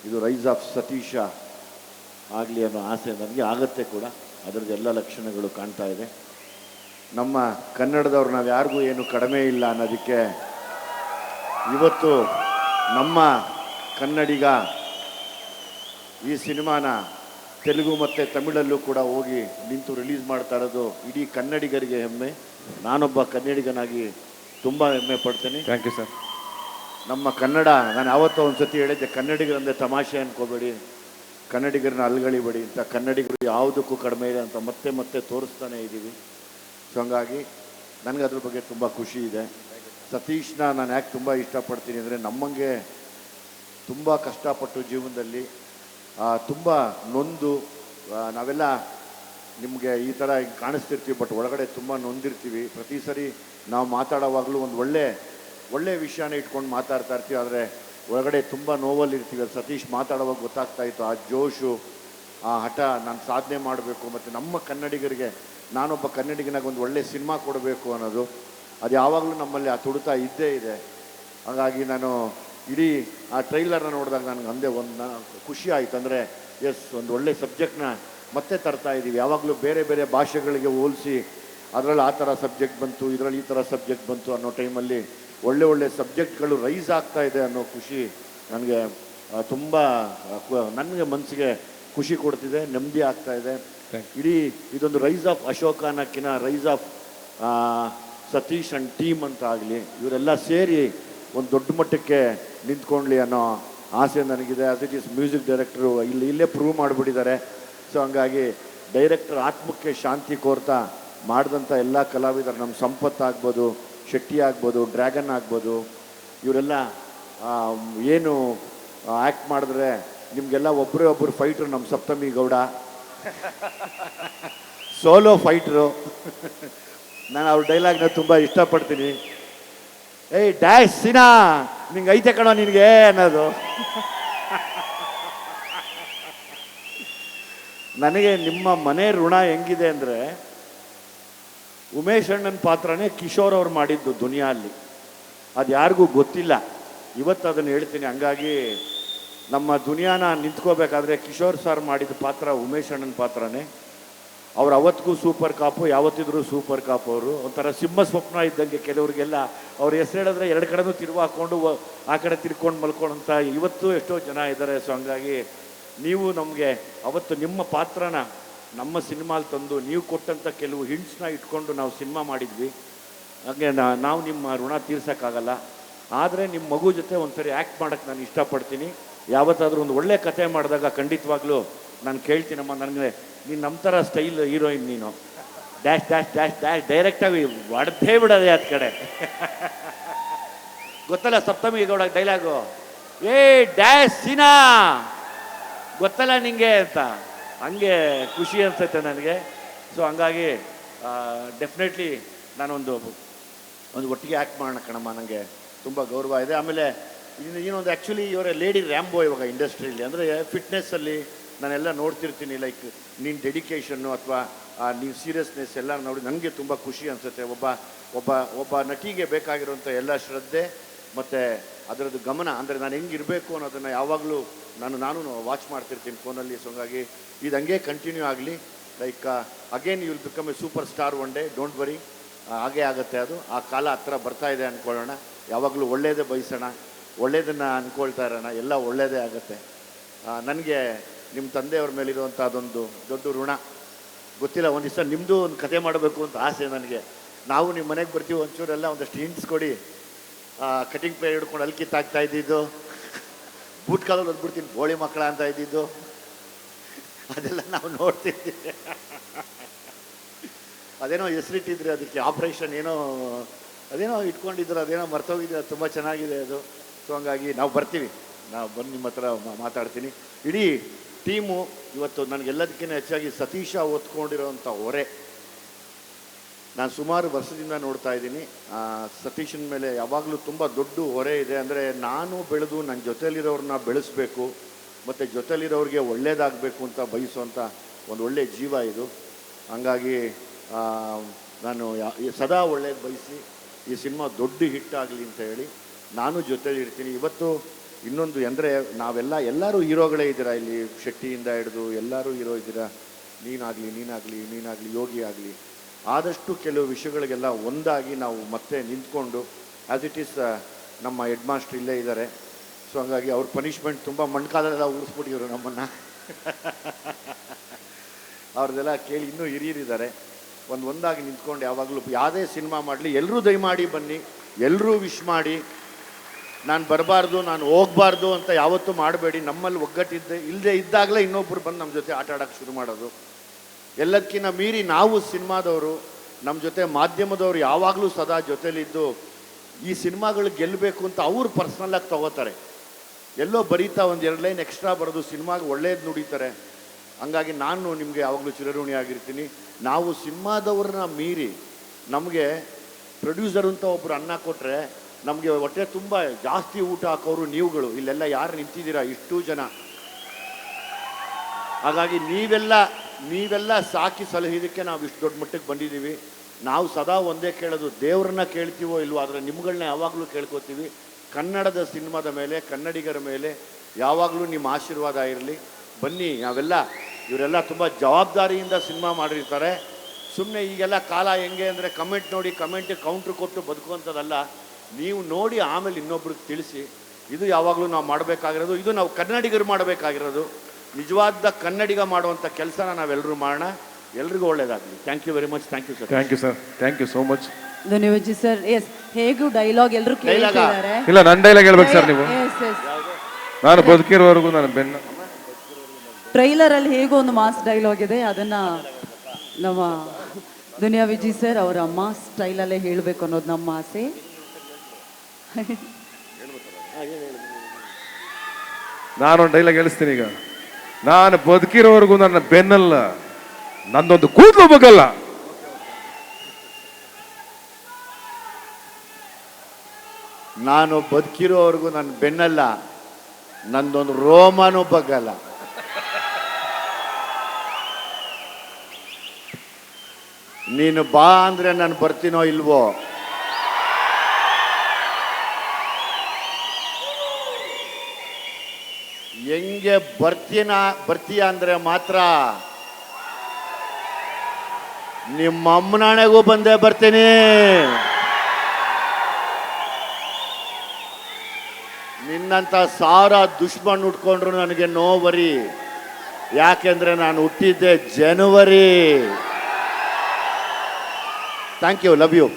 ಇದು rise of Satish ಆಗಲಿ ಅನ್ನೋ ಆಸೆ ನನಗೆ ಆಗುತ್ತೆ ಕೂಡ. ಅದರದ್ದು ಎಲ್ಲ ಲಕ್ಷಣಗಳು ಕಾಣ್ತಾ ಇದೆ. ನಮ್ಮ ಕನ್ನಡದವ್ರು ನಾವು ಯಾರಿಗೂ ಏನು ಕಡಿಮೆ ಇಲ್ಲ ಅನ್ನೋದಕ್ಕೆ ಇವತ್ತು ನಮ್ಮ ಕನ್ನಡಿಗ ಈ ಸಿನಿಮಾನ ತೆಲುಗು ಮತ್ತು ತಮಿಳಲ್ಲೂ ಕೂಡ ಹೋಗಿ ನಿಂತು ರಿಲೀಸ್ ಮಾಡ್ತಾ ಇರೋದು ಇಡೀ ಕನ್ನಡಿಗರಿಗೆ ಹೆಮ್ಮೆ. ನಾನೊಬ್ಬ ಕನ್ನಡಿಗನಾಗಿ ತುಂಬ ಹೆಮ್ಮೆ ಪಡ್ತೀನಿ. Thank you sir. ನಮ್ಮ ಕನ್ನಡ, ನಾನು ಯಾವತ್ತೋ ಒಂದು ಸತಿ ಹೇಳಿದ್ದೆ, ಕನ್ನಡಿಗರಂದರೆ ತಮಾಷೆ ಅನ್ಕೋಬೇಡಿ, ಕನ್ನಡಿಗರನ್ನ ಅಲ್ಗಳಿಬೇಡಿ ಅಂತ. ಕನ್ನಡಿಗರು ಯಾವುದಕ್ಕೂ ಕಡಿಮೆ ಇದೆ ಅಂತ ಮತ್ತೆ ಮತ್ತೆ ತೋರಿಸ್ತಾನೆ ಇದ್ದೀವಿ. ಸೊ ಹಂಗಾಗಿ ನನಗೆ ಅದ್ರ ಬಗ್ಗೆ ತುಂಬ ಖುಷಿ ಇದೆ. ಸತೀಶ್ನ ನಾನು ಯಾಕೆ ತುಂಬ ಇಷ್ಟಪಡ್ತೀನಿ ಅಂದರೆ, ನಮ್ಮಂಗೆ ತುಂಬ ಕಷ್ಟಪಟ್ಟು ಜೀವನದಲ್ಲಿ ತುಂಬ ನೊಂದು ನಾವೆಲ್ಲ ನಿಮಗೆ ಈ ಥರ ಕಾಣಿಸ್ತಿರ್ತೀವಿ, ಬಟ್ ಒಳಗಡೆ ತುಂಬ ನೊಂದಿರ್ತೀವಿ. ಪ್ರತಿ ಸರಿ ನಾವು ಮಾತಾಡೋವಾಗಲೂ ಒಂದು ಒಳ್ಳೆ ವಿಷಯನ ಇಟ್ಕೊಂಡು ಮಾತಾಡ್ತಾ ಇರ್ತೀವಿ, ಆದರೆ ಒಳಗಡೆ ತುಂಬ ನೋವಲ್ಲಿರ್ತೀವಿ. ಅದು ಸತೀಶ್ ಮಾತಾಡುವಾಗ ಗೊತ್ತಾಗ್ತಾ ಇತ್ತು, ಆ ಜೋಶು, ಆ ಹಠ, ನಾನು ಸಾಧನೆ ಮಾಡಬೇಕು ಮತ್ತು ನಮ್ಮ ಕನ್ನಡಿಗರಿಗೆ ನಾನೊಬ್ಬ ಕನ್ನಡಿಗನಾಗ ಒಂದು ಒಳ್ಳೆ ಸಿನಿಮಾ ಕೊಡಬೇಕು ಅನ್ನೋದು ಅದು ಯಾವಾಗಲೂ ನಮ್ಮಲ್ಲಿ ಆ ತುಡಿತ ಇದ್ದೇ ಇದೆ. ಹಾಗಾಗಿ ನಾನು ಇಡೀ ಆ ಟ್ರೈಲರ್ನ ನೋಡಿದಾಗ ನನಗೆ ಅಂದೇ ಖುಷಿ ಆಯಿತು. ಅಂದರೆ ಎಸ್, ಒಂದು ಒಳ್ಳೆ ಸಬ್ಜೆಕ್ಟ್ನ ಮತ್ತೆ ತರ್ತಾ ಇದ್ದೀವಿ. ಯಾವಾಗಲೂ ಬೇರೆ ಬೇರೆ ಭಾಷೆಗಳಿಗೆ ಹೋಲಿಸಿ ಅದರಲ್ಲಿ ಆ ಥರ ಸಬ್ಜೆಕ್ಟ್ ಬಂತು, ಇದರಲ್ಲಿ ಈ ಥರ ಸಬ್ಜೆಕ್ಟ್ ಬಂತು ಅನ್ನೋ ಟೈಮಲ್ಲಿ ಒಳ್ಳೆ ಸಬ್ಜೆಕ್ಟ್ಗಳು ರೈಸ್ ಆಗ್ತಾ ಇದೆ ಅನ್ನೋ ಖುಷಿ ನನಗೆ ತುಂಬ ನನಗೆ ಮನಸ್ಸಿಗೆ ಖುಷಿ ಕೊಡ್ತಿದೆ, ನೆಮ್ಮದಿ ಆಗ್ತಾ ಇದೆ. ಇಡೀ ಇದೊಂದು ರೈಸ್ ಆಫ್ ಅಶೋಕ ಅನ್ನೋಕ್ಕಿಂತ rise of Satish and team ಅಂತ ಆಗಲಿ, ಇವರೆಲ್ಲ ಸೇರಿ ಒಂದು ದೊಡ್ಡ ಮಟ್ಟಕ್ಕೆ ನಿಂತ್ಕೊಳ್ಳಿ ಅನ್ನೋ ಆಸೆ ನನಗಿದೆ. As it is music director ಇಲ್ಲೇ ಪ್ರೂವ್ ಮಾಡಿಬಿಟ್ಟಿದ್ದಾರೆ. ಸೊ ಹಂಗಾಗಿ ಡೈರೆಕ್ಟರ್ ಆತ್ಮಕ್ಕೆ ಶಾಂತಿ ಕೋರ್ತಾ ಮಾಡಿದಂಥ ಎಲ್ಲ ಕಲಾವಿದರು, ನಮ್ಮ ಸಂಪತ್ ಆಗ್ಬೋದು, ಶೆಟ್ಟಿ ಆಗ್ಬೋದು, ಡ್ರ್ಯಾಗನ್ ಆಗ್ಬೋದು, ಇವರೆಲ್ಲ ಏನು ಆ್ಯಕ್ಟ್ ಮಾಡಿದ್ರೆ ನಿಮಗೆಲ್ಲ ಒಬ್ಬರು ಫೈಟ್ರು. ನಮ್ಮ ಸಪ್ತಮಿ ಗೌಡ ಸೋಲೋ ಫೈಟ್ರು. ನಾನು ಅವ್ರ ಡೈಲಾಗ್ನ ತುಂಬ ಇಷ್ಟಪಡ್ತೀನಿ. ಏಯ್ ಡ್ಯಾಶ್ ಸಿನಾ, ನಿಂಗೆ ಐತೆ ಕಣೋ ನಿನಗೆ ಅನ್ನೋದು. ನನಗೆ ನಿಮ್ಮ ಮನೆ ಋಣ ಹೆಂಗಿದೆ ಅಂದರೆ, ಉಮೇಶ್ ಅಣ್ಣನ ಪಾತ್ರನೇ ಕಿಶೋರ್ ಅವ್ರು ಮಾಡಿದ್ದು ದುನಿಯಲ್ಲಿ, ಅದು ಯಾರಿಗೂ ಗೊತ್ತಿಲ್ಲ. ಇವತ್ತು ಅದನ್ನು ಹೇಳ್ತೀನಿ. ಹಂಗಾಗಿ ನಮ್ಮ ದುನಿಯಾನ ನಿಂತ್ಕೋಬೇಕಾದ್ರೆ ಕಿಶೋರ್ ಸರ್ ಮಾಡಿದ ಪಾತ್ರ ಉಮೇಶ್ ಅಣ್ಣನ ಪಾತ್ರನೇ. ಅವ್ರು ಅವತ್ತಿಗೂ ಸೂಪರ್ ಕಾಪು, ಯಾವತ್ತಿದ್ರು ಸೂಪರ್ ಕಾಪು. ಅವರು ಒಂಥರ ಸಿಂಹ ಸ್ವಪ್ನ ಇದ್ದಂಗೆ. ಕೆಲವ್ರಿಗೆಲ್ಲ ಅವ್ರ ಹೆಸರು ಹೇಳಿದ್ರೆ ಎರಡು ಕಡೆನೂ ತಿರುವು ಹಾಕ್ಕೊಂಡು ಆ ಕಡೆ ತಿರ್ಕೊಂಡು ಮಲ್ಕೊಂಡಂಥ ಇವತ್ತು ಎಷ್ಟೋ ಜನ ಇದ್ದಾರೆ. ಸೊ ಹಂಗಾಗಿ ನೀವು ನಮಗೆ ಅವತ್ತು ನಿಮ್ಮ ಪಾತ್ರನ ನಮ್ಮ ಸಿನಿಮಾಲಿ ತಂದು ನೀವು ಕೊಟ್ಟಂಥ ಕೆಲವು ಹಿಂಟ್ಸ್ನ ಇಟ್ಕೊಂಡು ನಾವು ಸಿನಿಮಾ ಮಾಡಿದ್ವಿ. ಹಾಗೆ ನಾವು ನಿಮ್ಮ ಋಣ ತೀರ್ಸೋಕ್ಕಾಗಲ್ಲ. ಆದರೆ ನಿಮ್ಮ ಮಗು ಜೊತೆ ಒಂದ್ಸರಿ ಆ್ಯಕ್ಟ್ ಮಾಡೋಕ್ಕೆ ನಾನು ಇಷ್ಟಪಡ್ತೀನಿ. ಯಾವತ್ತಾದರೂ ಒಂದು ಒಳ್ಳೆ ಕತೆ ಮಾಡಿದಾಗ ಖಂಡಿತವಾಗ್ಲೂ ನಾನು ಕೇಳ್ತೀನಮ್ಮ, ನನಗೆ ನೀನು ನಮ್ಮ ಥರ ಸ್ಟೈಲ್ ಹೀರೋಯಿನ್, ನೀನು ಡ್ಯಾಶ್ ಡ್ಯಾಶ್ ಡ್ಯಾಶ್ ಡ್ಯಾಶ್ ಡೈರೆಕ್ಟಾಗಿ ಹೊಡೆದೇ ಬಿಡೋದೆ ಅದ ಕಡೆ. ಗೊತ್ತಲ್ಲ ಸಪ್ತಮಿ ಗೌಡ ಡೈಲಾಗು, ಏ ಡ್ಯಾಶ್ ಸೀನಾ ಗೊತ್ತಲ್ಲ ನಿಂಗೆ ಅಂತ. ಹಂಗೆ ಖುಷಿ ಅನಿಸುತ್ತೆ ನನಗೆ. ಸೊ ಹಂಗಾಗಿ ಡೆಫಿನೆಟ್ಲಿ ನಾನೊಂದು ಒಟ್ಟಿಗೆ ಆ್ಯಕ್ಟ್ ಮಾಡೋಣ ಕಣಮ್ಮ, ನನಗೆ ತುಂಬ ಗೌರವ ಇದೆ. ಆಮೇಲೆ ಇನ್ನೊಂದು ಆ್ಯಕ್ಚುಲಿ ಇವರ ಲೇಡಿ ರ್ಯಾಂಬೋ ಇವಾಗ ಇಂಡಸ್ಟ್ರಿಯಲ್ಲಿ, ಅಂದರೆ ಫಿಟ್ನೆಸ್ಸಲ್ಲಿ ನಾನೆಲ್ಲ ನೋಡ್ತಿರ್ತೀನಿ. ಲೈಕ್ ನೀನು ಡೆಡಿಕೇಶನ್ನು ಅಥವಾ ನೀನು ಸೀರಿಯಸ್ನೆಸ್ ಎಲ್ಲ ನೋಡಿ ನನಗೆ ತುಂಬ ಖುಷಿ ಅನಿಸುತ್ತೆ. ಒಬ್ಬ ನಟಿಗೆ ಬೇಕಾಗಿರುವಂಥ ಎಲ್ಲ ಶ್ರದ್ಧೆ ಮತ್ತು ಅದರದ್ದು ಗಮನ, ಅಂದರೆ ನಾನು ಹೆಂಗಿರಬೇಕು ಅನ್ನೋದನ್ನು ಯಾವಾಗಲೂ ನಾನು ವಾಚ್ ಮಾಡ್ತಿರ್ತೀನಿ ಫೋನಲ್ಲಿ. ಸೊ ಹಂಗಾಗಿ ಇದು ಹಂಗೆ ಕಂಟಿನ್ಯೂ ಆಗಲಿ. Like again you will become a super star one day, don't worry. ಹಾಗೇ ಆಗುತ್ತೆ ಅದು. ಆ ಕಾಲ ಹತ್ರ ಬರ್ತಾ ಇದೆ ಅಂದ್ಕೊಳ್ಳೋಣ. ಯಾವಾಗಲೂ ಒಳ್ಳೆಯದೇ ಬಯಸೋಣ, ಒಳ್ಳೆಯದನ್ನು ಅಂದ್ಕೊಳ್ತಾ ಇರೋಣ, ಎಲ್ಲ ಒಳ್ಳೆಯದೇ ಆಗುತ್ತೆ. ನನಗೆ ನಿಮ್ಮ ತಂದೆಯವ್ರ ಮೇಲಿರುವಂಥ ಅದೊಂದು ದೊಡ್ಡ ಋಣ. ಗೊತ್ತಿಲ್ಲ, ಒಂದು ದಿವಸ ನಿಮ್ಮದು ಒಂದು ಕತೆ ಮಾಡಬೇಕು ಅಂತ ಆಸೆ ನನಗೆ. ನಾವು ನಿಮ್ಮ ಮನೆಗೆ ಬರ್ತೀವಿ, ಒಂಚೂರೆಲ್ಲ ಒಂದಷ್ಟು ಹಿಂಟ್ಸ್ ಕೊಡಿ. ಕಟಿಂಗ್ ಪ್ಲೇಯರ್ ಹಿಡ್ಕೊಂಡು ಅಲ್ಲಿ ಕಿತ್ತಾಗ್ತಾ ಇದ್ದಿದ್ದು, ಬೂಟ್ ಕಾಲಲ್ಲಿ ಬಂದ್ಬಿಡ್ತೀನಿ ಗೋಳಿ ಮಕ್ಕಳ ಅಂತ ಇದ್ದಿದ್ದು, ಅದೆಲ್ಲ ನಾವು ನೋಡ್ತಿದ್ದೀವಿ. ಅದೇನೋ ಹೆಸರಿಟ್ಟಿದ್ರೆ ಅದಕ್ಕೆ ಆಪ್ರೇಷನ್ ಅದೇನೋ ಇಟ್ಕೊಂಡಿದ್ರು, ಅದೇನೋ ಮರ್ತೋಗಿದ್ರೆ, ಅದು ತುಂಬ ಚೆನ್ನಾಗಿದೆ ಅದು. ಸೊ ಹಂಗಾಗಿ ನಾವು ಬರ್ತೀವಿ, ನಾವು ಬಂದು ನಿಮ್ಮ ಹತ್ರ ಮಾತಾಡ್ತೀನಿ. ಇಡೀ ಟೀಮು ಇವತ್ತು ನನಗೆಲ್ಲದಕ್ಕಿಂತ ಹೆಚ್ಚಾಗಿ ಸತೀಶ ಹೊತ್ಕೊಂಡಿರೋವಂಥ ಹೊರೆ ನಾನು ಸುಮಾರು ವರ್ಷದಿಂದ ನೋಡ್ತಾ ಇದ್ದೀನಿ. ಸತೀಶನ ಮೇಲೆ ಯಾವಾಗಲೂ ತುಂಬ ದೊಡ್ಡ ಹೊರೆ ಇದೆ. ಅಂದರೆ ನಾನು ಬೆಳೆದು ನನ್ನ ಜೊತೆಯಲ್ಲಿರೋರನ್ನ ಬೆಳೆಸಬೇಕು ಮತ್ತು ಜೊತೆಯಲ್ಲಿರೋರಿಗೆ ಒಳ್ಳೇದಾಗಬೇಕು ಅಂತ ಬಯಸುವಂಥ ಒಂದು ಒಳ್ಳೆಯ ಜೀವ ಇದು. ಹಂಗಾಗಿ ನಾನು ಸದಾ ಒಳ್ಳೇದು ಬಯಸಿ ಈ ಸಿನಿಮಾ ದೊಡ್ಡ ಹಿಟ್ ಆಗಲಿ ಅಂತ ಹೇಳಿ ನಾನು ಜೊತೆಲಿರ್ತೀನಿ. ಇವತ್ತು ಇನ್ನೊಂದು ಅಂದರೆ ಎಲ್ಲರೂ ಹೀರೋಗಳೇ ಇದ್ದೀರಾ ಇಲ್ಲಿ, ಶೆಟ್ಟಿಯಿಂದ ಹಿಡಿದು ಎಲ್ಲರೂ ಹೀರೋ ಇದ್ದೀರಾ. ನೀನಾಗಲಿ ಯೋಗಿ ಆಗಲಿ, ಆದಷ್ಟು ಕೆಲವು ವಿಷಯಗಳಿಗೆಲ್ಲ ಒಂದಾಗಿ ನಾವು ಮತ್ತೆ ನಿಂತ್ಕೊಂಡು, ಆ್ಯಸ್ ಇಟ್ ಈಸ್ ನಮ್ಮ ಹೆಡ್ ಮಾಸ್ಟರ್ ಇಲ್ಲೇ ಇದ್ದಾರೆ. ಸೊ ಹಂಗಾಗಿ ಅವ್ರ ಪನಿಷ್ಮೆಂಟ್ ತುಂಬ ಮಣ್ಕಾಲೆಲ್ಲ ಉಳಿಸ್ಬಿಟ್ಟಿದ್ರು ನಮ್ಮನ್ನು. ಅವ್ರದ್ದೆಲ್ಲ ಕೇಳಿ ಇನ್ನೂ ಹಿರಿಯರಿದ್ದಾರೆ. ಒಂದಾಗಿ ನಿಂತ್ಕೊಂಡು ಯಾವಾಗಲೂ ಯಾವುದೇ ಸಿನಿಮಾ ಮಾಡಲಿ ಎಲ್ಲರೂ ದಯಮಾಡಿ ಬನ್ನಿ, ಎಲ್ಲರೂ ವಿಶ್ ಮಾಡಿ. ನಾನು ಬರಬಾರ್ದು, ನಾನು ಹೋಗಬಾರ್ದು ಅಂತ ಯಾವತ್ತೂ ಮಾಡಬೇಡಿ. ನಮ್ಮಲ್ಲಿ ಇಲ್ಲದೆ ಇದ್ದಾಗಲೇ ಇನ್ನೊಬ್ಬರು ಬಂದು ನಮ್ಮ ಜೊತೆ ಆಟ ಆಡೋಕ್ಕೆ ಶುರು ಮಾಡೋದು. ಎಲ್ಲದಕ್ಕಿಂತ ಮೀರಿ ನಾವು ಸಿನಿಮಾದವರು, ನಮ್ಮ ಜೊತೆ ಮಾಧ್ಯಮದವರು ಯಾವಾಗಲೂ ಸದಾ ಜೊತೆಲಿದ್ದು ಈ ಸಿನಿಮಾಗಳು ಗೆಲ್ಲಬೇಕು ಅಂತ ಅವ್ರು ಪರ್ಸ್ನಲ್ಲಾಗಿ ತಗೋತಾರೆ. ಎಲ್ಲೋ ಬರೀತಾ ಒಂದು 2 ಲೈನ್ ಎಕ್ಸ್ಟ್ರಾ ಬರೋದು ಸಿನಿಮಾಗೆ ಒಳ್ಳೇದು ನುಡಿತಾರೆ. ಹಂಗಾಗಿ ನಾನು ನಿಮಗೆ ಯಾವಾಗಲೂ ಚಿರಋಣಿ ಆಗಿರ್ತೀನಿ. ನಾವು ಸಿನಿಮಾದವ್ರನ್ನ ಮೀರಿ ನಮಗೆ ಪ್ರೊಡ್ಯೂಸರ್ ಅಂತ ಒಬ್ಬರು ಅನ್ನ ಕೊಟ್ಟರೆ ನಮಗೆ ಹೊಟ್ಟೆ ತುಂಬ ಜಾಸ್ತಿ ಊಟ ಹಾಕೋರು ನೀವುಗಳು. ಇಲ್ಲೆಲ್ಲ ಯಾರು ನಿಂತಿದ್ದೀರಾ ಇಷ್ಟೂ ಜನ. ಹಾಗಾಗಿ ನೀವೆಲ್ಲ ಸಾಕಿ ಸಲಹಿದಕ್ಕೆ ನಾವು ಇಷ್ಟು ದೊಡ್ಡ ಮಟ್ಟಕ್ಕೆ ಬಂದಿದ್ದೀವಿ. ನಾವು ಸದಾ ಒಂದೇ ಕೇಳೋದು, ದೇವ್ರನ್ನ ಕೇಳ್ತೀವೋ ಇಲ್ವೋ, ಆದರೆ ನಿಮ್ಗಳನ್ನ ಯಾವಾಗಲೂ ಕೇಳ್ಕೊತೀವಿ. ಕನ್ನಡದ ಸಿನಿಮಾದ ಮೇಲೆ, ಕನ್ನಡಿಗರ ಮೇಲೆ ಯಾವಾಗಲೂ ನಿಮ್ಮ ಆಶೀರ್ವಾದ ಇರಲಿ. ಬನ್ನಿ, ಇವರೆಲ್ಲ ತುಂಬ ಜವಾಬ್ದಾರಿಯಿಂದ ಸಿನಿಮಾ ಮಾಡಿರ್ತಾರೆ. ಸುಮ್ಮನೆ ಈಗೆಲ್ಲ ಕಾಲ ಹೆಂಗೆ ಅಂದರೆ ಕಮೆಂಟ್ ನೋಡಿ ಕಮೆಂಟಿಗೆ ಕೌಂಟ್ರ್ ಕೊಟ್ಟು ಬದುಕುವಂಥದ್ದಲ್ಲ. ನೀವು ನೋಡಿ ಆಮೇಲೆ ಇನ್ನೊಬ್ರಿಗೆ ತಿಳಿಸಿ. ಇದು ಯಾವಾಗಲೂ ನಾವು ಮಾಡಬೇಕಾಗಿರೋದು, ಇದು ನಾವು ಕನ್ನಡಿಗರು ಮಾಡಬೇಕಾಗಿರೋದು. ನಿಜವಾದ ಕನ್ನಡಿಗ ಮಾಡುವಂಥ ಕೆಲಸನ ನಾವೆಲ್ಲರೂ ಮಾಡೋಣ. ಎಲ್ರಿಗೂ ಒಳ್ಳೇದಾಗಲಿ. Thank you very much. Thank you sir. Thank you sir. Thank you so much. ಧನ್ಯವಾದ ಸರ್. ಎಸ್, ಹೇಗೂ ಡೈಲಾಗ್ ಎಲ್ಲರೂ ಕೇಳ್ತಿದ್ದಾರೆ. ಇಲ್ಲ, ನನ್ನ ಡೈಲಾಗ್ ಹೇಳ್ಬೇಕು ಸರ್ ನೀವು. ನಾನು ಬದುಕಿರೋವರೆಗೂ ನಾನು ಬೆನ್ನ. ಟ್ರೈಲರ್ ಅಲ್ಲಿ ಹೇಗೋ ಒಂದು ಮಾಸ್ ಡೈಲಾಗ್ ಇದೆ, ಅದನ್ನ ನಮ್ಮ ದುನಿಯಾ ವಿಜಯ್ ಸರ್ ಅವರ ಮಾಸ್ ಸ್ಟೈಲಲ್ಲೇ ಹೇಳಬೇಕು ಅನ್ನೋದು ನಮ್ಮ ಆಸೆ. ನಾನೊಂದು ಡೈಲಾಗ್ ಹೇಳಿಸ್ತೀನಿ ಈಗ. ನಾನು ಬದುಕಿರೋವರೆಗೂ ನನ್ನ ಬೆನ್ನಲ್ಲ, ನಂದೊಂದು ಕೂದಲು ಬಗ್ಗಲ್ಲ. ನಾನು ಬದುಕಿರೋವರೆಗೂ ನನ್ನ ಬೆನ್ನಲ್ಲ, ನಂದೊಂದು ರೋಮನೂ ಬಗ್ಗಲ್ಲ. ನೀನು ಬಾ ಅಂದರೆ ನಾನು ಬರ್ತೀನೋ ಇಲ್ವೋ, ಹೆಂಗೆ ಬರ್ತೀಯ ಅಂದರೆ ಮಾತ್ರ ನಿಮ್ಮ ಅಮ್ಮನಾಣೆಗೂ ಬಂದೇ ಬರ್ತೀನಿ. ನಿನ್ನಂಥ 1000 ದುಶ್ಮನ್ ಉಟ್ಕೊಂಡ್ರು ನನಗೆ ನೋವರಿ. ಯಾಕೆಂದ್ರೆ ನಾನು ಹುಟ್ಟಿದ್ದೆ ಜನವರಿ. Thank you. Love you.